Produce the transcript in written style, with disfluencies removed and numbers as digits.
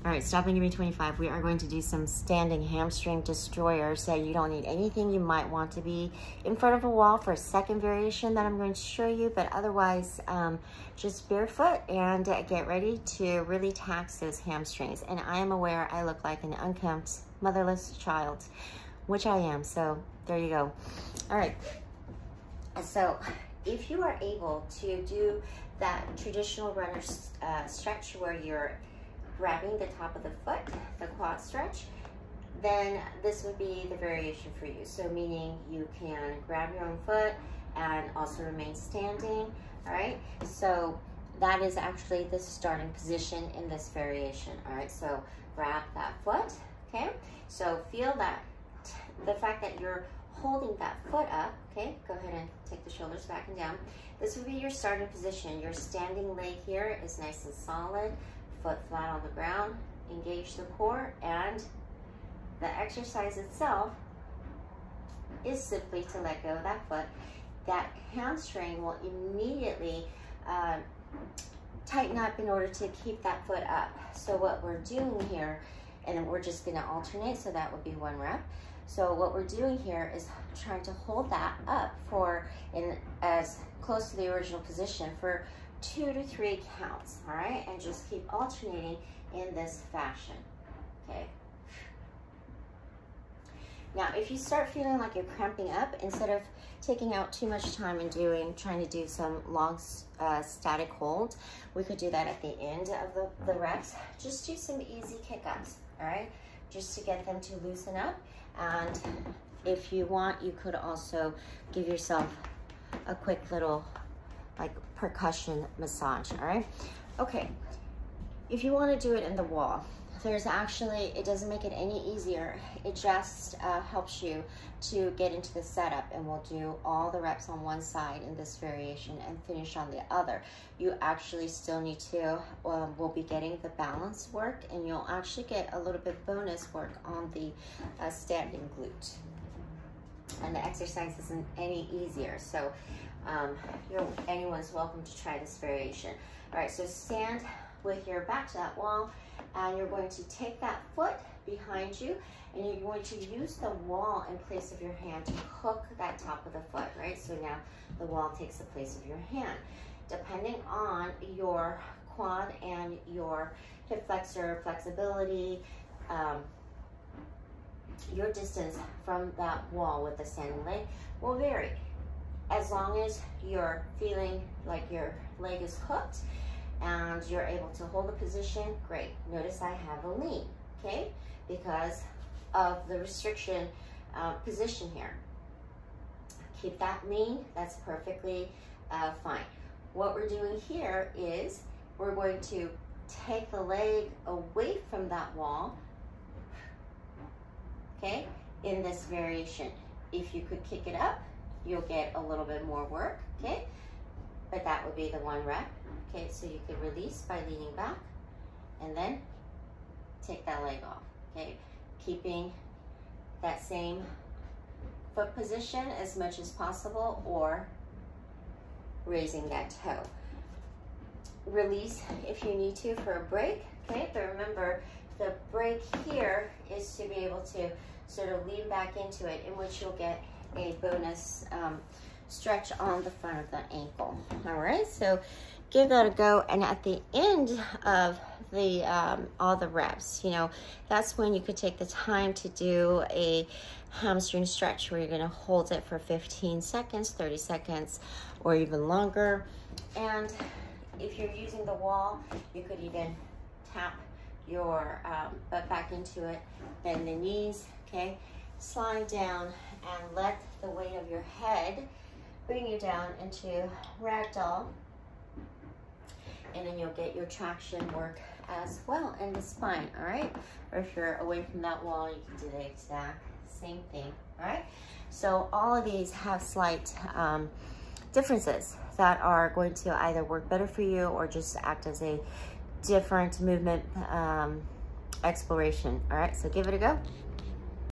All right, stop and give me 25. We are going to do some standing hamstring destroyer. So you don't need anything. You might want to be in front of a wall for a second variation that I'm going to show you, but otherwise just barefoot and get ready to really tax those hamstrings. And I am aware I look like an unkempt, motherless child, which I am, so there you go. All right, so if you are able to do that traditional runner stretch where you're grabbing the top of the foot, the quad stretch, then this would be the variation for you. So meaning you can grab your own foot and also remain standing, all right? So that is actually the starting position in this variation, all right? So grab that foot, okay? So feel that, the fact that you're holding that foot up, okay? Go ahead and take the shoulders back and down. This would be your starting position. Your standing leg here is nice and solid, foot flat on the ground, engage the core, and the exercise itself is simply to let go of that foot. That hamstring will immediately tighten up in order to keep that foot up. So what we're doing here, and then we're just gonna alternate, so that would be 1 rep. So what we're doing here is trying to hold that up for as close to the original position for 2 to 3 counts, all right? And just keep alternating in this fashion, okay? Now, if you start feeling like you're cramping up, instead of taking out too much time and trying to do some long static hold, we could do that at the end of the reps. Just do some easy kick-ups, all right? Just to get them to loosen up. And if you want, you could also give yourself a quick little like percussion massage, all right? Okay, if you want to do it in the wall, there's actually, it doesn't make it any easier. It just helps you to get into the setup, and we'll do all the reps on one side in this variation and finish on the other. You actually still need to, we'll be getting the balance work, and you'll actually get a little bit bonus work on the standing glute. And the exercise isn't any easier, so anyone's welcome to try this variation. All right, so stand with your back to that wall, and you're going to take that foot behind you, and you're going to use the wall in place of your hand to hook that top of the foot, right? So now the wall takes the place of your hand. Depending on your quad and your hip flexor flexibility, your distance from that wall with the standing leg will vary. As long as you're feeling like your leg is hooked and you're able to hold the position, great. Notice I have a lean, okay? Because of the restriction position here. Keep that lean, that's perfectly fine. What we're doing here is we're going to take the leg away from that wall, okay, in this variation. If you could kick it up, you'll get a little bit more work, okay? But that would be the 1 rep. Okay, so you can release by leaning back and then take that leg off, okay? Keeping that same foot position as much as possible, or raising that toe. Release if you need to for a break, okay? But remember, the break here is to be able to sort of lean back into it, in which you'll get a bonus stretch on the front of the ankle. All right, so give that a go, and at the end of the all the reps, you know, that's when you could take the time to do a hamstring stretch where you're going to hold it for 15 seconds, 30 seconds, or even longer. And if you're using the wall, you could even tap your butt back into it, bend the knees, okay, slide down, and let the weight of your head bring you down into ragdoll, and then you'll get your traction work as well in the spine, all right? Or if you're away from that wall, you can do the exact same thing, all right? So all of these have slight differences that are going to either work better for you or just act as a different movement exploration, all right? So give it a go.